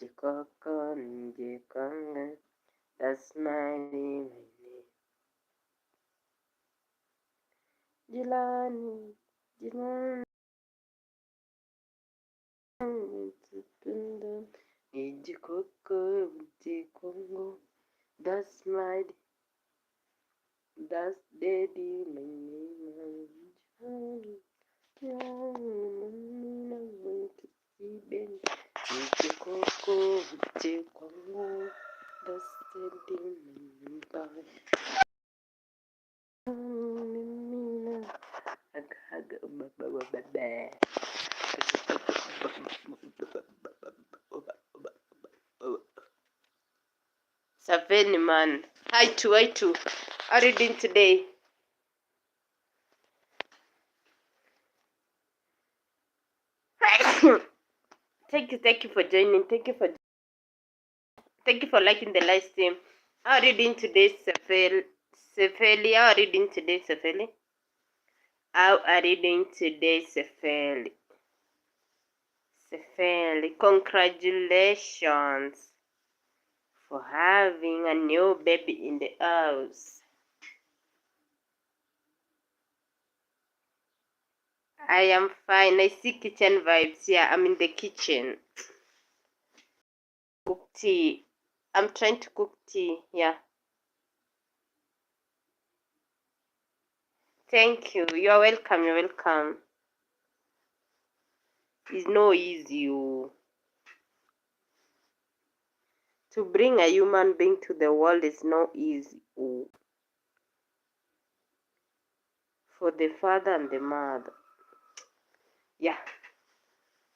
uje kwako nije kwangu, that's my name. Jilani, jilani, nije kwako uje kwangu, that's daddy, my name. Nije kwako uje kwangu, that's daddy, my name. Saveni man. Hi to. How are you doing today? Thank you for joining. Thank you for liking the live stream. How are you doing today, Sefeli? How are you doing today, Sefeli? How are you doing today, Sefeli? Sefeli, congratulations for having a new baby in the house. I am fine. I see kitchen vibes. Yeah, I'm in the kitchen. Cook tea. I'm trying to cook tea. Yeah. Thank you. You're welcome. You're welcome. It's no easy to bring a human being to the world is no easy for the father and the mother. Yeah.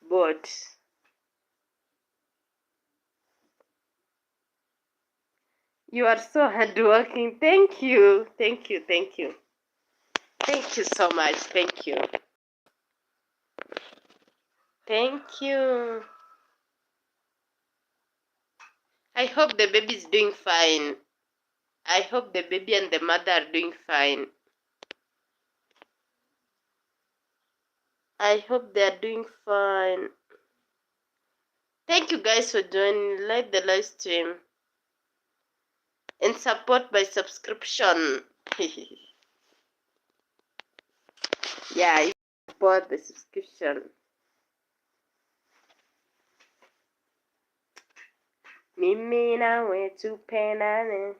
But you are so hardworking. Thank you. Thank you. Thank you. Thank you so much. Thank you. Thank you. I hope the baby is doing fine. I hope the baby and the mother are doing fine. I hope they are doing fine. Thank you guys for joining. Like the live stream. And support by subscription. Yeah, support the subscription. Mimi nawe tupendane,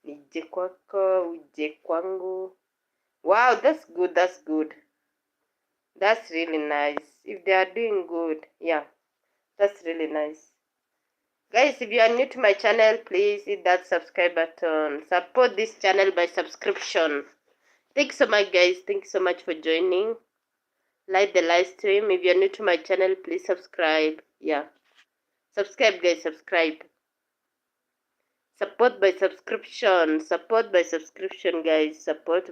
nije kwako uje kwangu. Wow, that's good. That's good. That's really nice. If they are doing good, yeah, that's really nice. Guys, if you are new to my channel, please hit that subscribe button. Support this channel by subscription. Thanks so much, guys. Thanks so much for joining. Like the live stream. If you are new to my channel, please subscribe. Yeah. Subscribe, guys. Subscribe. Support by subscription. Support by subscription, guys. Support